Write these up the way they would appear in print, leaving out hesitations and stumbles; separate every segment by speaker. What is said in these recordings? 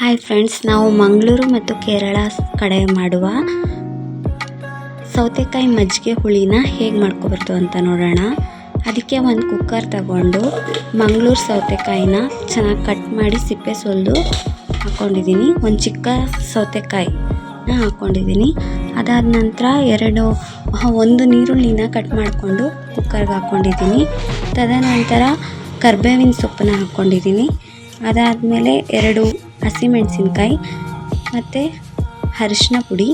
Speaker 1: Hi friends, ನಾವು ಮಂಗಳೂರು ಮತ್ತು ಕೇರಳ ಕಡೆ ಮಾಡುವ ಸೌತೆಕಾಯಿ ಮಜ್ಜಿಗೆ ಹುಳಿನ ಹೇಗೆ ಮಾಡ್ಕೊಬರ್ತು ಅಂತ ನೋಡೋಣ. ಅದಕ್ಕೆ ಒಂದು ಕುಕ್ಕರ್ ತಗೊಂಡು ಮಂಗಳೂರು ಸೌತೆಕಾಯಿನ ಚೆನ್ನಾಗಿ ಕಟ್ ಮಾಡಿ ಸಿಪ್ಪೆ ಸುಲಿದು ಹಾಕ್ಕೊಂಡಿದ್ದೀನಿ. ಒಂದು ಚಿಕ್ಕ ಸೌತೆಕಾಯಿನ ಹಾಕ್ಕೊಂಡಿದ್ದೀನಿ. ಅದಾದ ನಂತರ ಒಂದು ಈರುಳ್ಳಿನ ಕಟ್ ಮಾಡಿಕೊಂಡು ಕುಕ್ಕರ್ಗೆ ಹಾಕ್ಕೊಂಡಿದ್ದೀನಿ. ತದನಂತರ ಕರಿಬೇವಿನ ಸೊಪ್ಪನ್ನ ಹಾಕ್ಕೊಂಡಿದ್ದೀನಿ. ಅದಾದಮೇಲೆ 2 ಹಸಿಮೆಣಸಿನ್ಕಾಯಿ ಮತ್ತು ಅರಿಶಿನ ಪುಡಿ,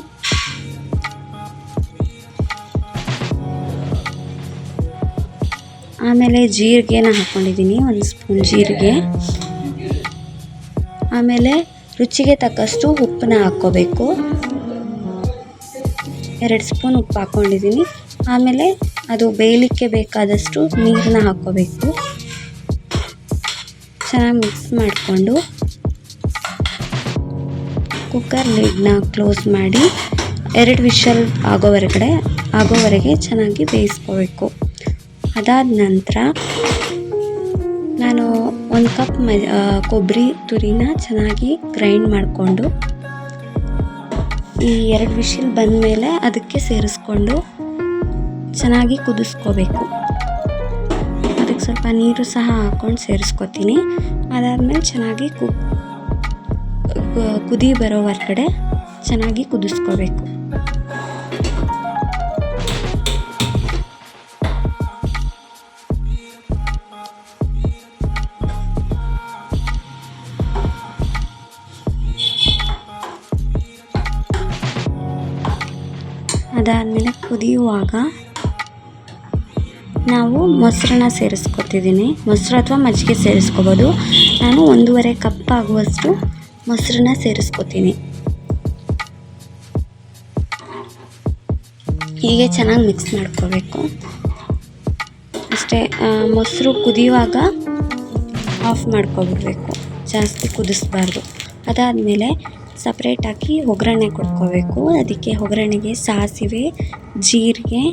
Speaker 1: ಆಮೇಲೆ ಜೀರಿಗೆನ ಹಾಕ್ಕೊಂಡಿದ್ದೀನಿ, 1 ಸ್ಪೂನ್ ಜೀರಿಗೆ. ಆಮೇಲೆ ರುಚಿಗೆ ತಕ್ಕಷ್ಟು ಉಪ್ಪನ್ನ ಹಾಕ್ಕೋಬೇಕು, 2 ಸ್ಪೂನ್ ಉಪ್ಪು ಹಾಕ್ಕೊಂಡಿದ್ದೀನಿ. ಆಮೇಲೆ ಅದು ಬೇಯಲಿಕ್ಕೆ ಬೇಕಾದಷ್ಟು ನೀರನ್ನ ಹಾಕ್ಕೋಬೇಕು. ಚೆನ್ನಾಗಿ ಮಿಕ್ಸ್ ಮಾಡಿಕೊಂಡು ಕುಕ್ಕರ್ ಲಿಡ್ನ ಕ್ಲೋಸ್ ಮಾಡಿ 2 ವಿಷಲ್ ಆಗೋವರೆಗೆ ಚೆನ್ನಾಗಿ ಬೇಯಿಸ್ಕೋಬೇಕು. ಅದಾದ ನಂತರ ನಾನು 1 ಕಪ್ ಕೊಬ್ಬರಿ ತುರಿನ ಚೆನ್ನಾಗಿ ಗ್ರೈಂಡ್ ಮಾಡಿಕೊಂಡು ಈ 2 ವಿಷಲ್ ಬಂದಮೇಲೆ ಅದಕ್ಕೆ ಸೇರಿಸ್ಕೊಂಡು ಚೆನ್ನಾಗಿ ಕುದಿಸ್ಕೋಬೇಕು. ಅದಕ್ಕೆ ಸ್ವಲ್ಪ ನೀರು ಸಹ ಹಾಕ್ಕೊಂಡು ಸೇರಿಸ್ಕೊತೀನಿ. ಅದಾದಮೇಲೆ ಚೆನ್ನಾಗಿ ಕುದಿ ಬರೋವರೆಗೆ ಚೆನ್ನಾಗಿ ಕುದಿಸ್ಕೋಬೇಕು. ಅದಾದಮೇಲೆ ಕುದಿಯುವಾಗ ನಾವು ಮೊಸರನ್ನ ಸೇರಿಸ್ಕೊತಿದ್ದೀನಿ. ಮೊಸರು ಅಥವಾ ಮಜ್ಜಿಗೆ ಸೇರಿಸ್ಕೋಬೋದು. ನಾನು 1.5 ಕಪ್ ಆಗುವಷ್ಟು ಮೊಸರನ್ನ ಸೇರಿಸ್ಕೊತೀನಿ. ಹೀಗೆ ಚೆನ್ನಾಗಿ ಮಿಕ್ಸ್ ಮಾಡ್ಕೋಬೇಕು ಅಷ್ಟೇ. ಮೊಸರು ಕುದಿಯುವಾಗ ಆಫ್ ಮಾಡ್ಕೊಬಿಡ್ಬೇಕು, ಜಾಸ್ತಿ ಕುದಿಸ್ಬಾರ್ದು. ಅದಾದಮೇಲೆ ಸಪ್ರೇಟಾಗಿ ಒಗ್ಗರಣೆ ಕೊಟ್ಕೋಬೇಕು. ಅದಕ್ಕೆ ಒಗ್ಗರಣೆಗೆ ಸಾಸಿವೆ, ಜೀರಿಗೆ,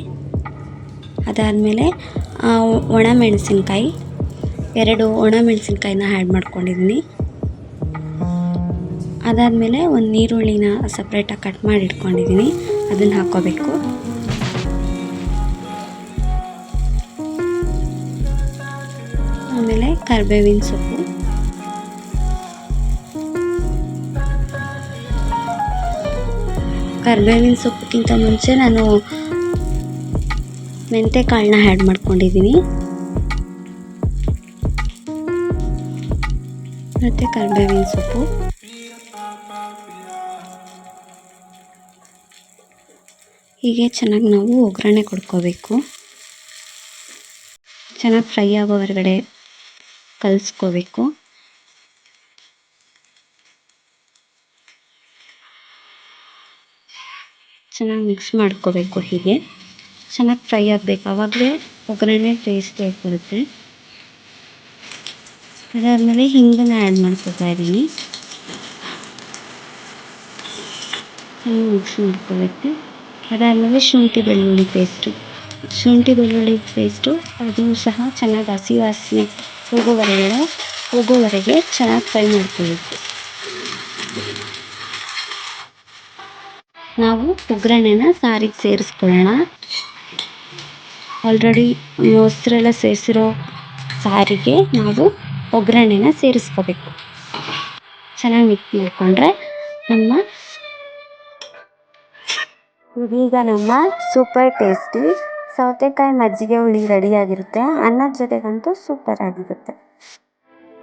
Speaker 1: ಅದಾದಮೇಲೆ ಒಣಮೆಣಸಿನ್ಕಾಯಿ 2 ಒಣಮೆಣಸಿನ್ಕಾಯಿನ ಆ್ಯಡ್ ಮಾಡ್ಕೊಂಡಿದ್ದೀನಿ. ಅದಾದಮೇಲೆ 1 ಈರುಳ್ಳಿನ ಸಪ್ರೇಟಾಗಿ ಕಟ್ ಮಾಡಿ ಇಟ್ಕೊಂಡಿದ್ದೀನಿ, ಅದನ್ನು ಹಾಕ್ಕೋಬೇಕು. ಆಮೇಲೆ ಕರಿಬೇವಿನ ಸೊಪ್ಪು, ಕರಿಬೇವಿನ ಸೊಪ್ಪಿಗಿಂತ ಮುಂಚೆ ನಾನು ಮೆಂತ್ಯಕಾಳನ್ನ ಆ್ಯಡ್ ಮಾಡ್ಕೊಂಡಿದ್ದೀನಿ ಮತ್ತು ಕರಿಬೇವಿನ ಸೊಪ್ಪು. ಹೀಗೆ ಚೆನ್ನಾಗಿ ನಾವು ಒಗ್ಗರಣೆ ಕೊಡ್ಕೋಬೇಕು. ಚೆನ್ನಾಗಿ ಫ್ರೈ ಆಗೋವರೆಗೆ ಕಲಿಸ್ಕೋಬೇಕು. ಚೆನ್ನಾಗಿ ಮಿಕ್ಸ್ ಮಾಡ್ಕೋಬೇಕು. ಹೀಗೆ ಚೆನ್ನಾಗಿ ಫ್ರೈ ಆಗಬೇಕು, ಆವಾಗಲೇ ಒಗ್ಗರಣೆ ಟೇಸ್ಟಿಯಾಗಿ ಬರುತ್ತೆ. ಅದಾದಮೇಲೆ ಹಿಂಗನ್ನು ಆ್ಯಡ್ ಮಾಡ್ಕೊತಾ ಇದ್ದೀನಿ. ಚೆನ್ನಾಗಿ ಮಿಕ್ಸ್ ಮಾಡ್ಕೋಬೇಕು. ಅದಾದಮೇಲೆ ಶುಂಠಿ ಬೆಳ್ಳುಳ್ಳಿ ಪೇಸ್ಟು ಅದು ಸಹ ಚೆನ್ನಾಗಿ ಹಸಿ ವಾಸನೆ ಹೋಗೋವರೆಗೆ ಚೆನ್ನಾಗಿ ಫ್ರೈ ಮಾಡ್ಕೋಬೇಕು. ನಾವು ಒಗ್ಗರಣೆನ ಸಾರಿಗೆ ಸೇರಿಸ್ಕೊಳ್ಳೋಣ. ಆಲ್ರೆಡಿ ಮೊಸರೆಲ್ಲ ಸೇರಿಸಿರೋ ಸಾರಿಗೆ ನಾವು ಒಗ್ಗರಣೆನ ಸೇರಿಸ್ಕೋಬೇಕು. ಚೆನ್ನಾಗಿ ಮಿಕ್ಸ್ ಮಾಡಿಕೊಂಡ್ರೆ ಇದೀಗ ನಮ್ಮ ಸೂಪರ್ ಟೇಸ್ಟಿ ಸೌತೆಕಾಯಿ ಮಜ್ಜಿಗೆ ಹುಳಿ ರೆಡಿಯಾಗಿರುತ್ತೆ. ಅನ್ನದ ಜೊತೆಗಂತೂ ಸೂಪರ್ ಆಗಿರುತ್ತೆ.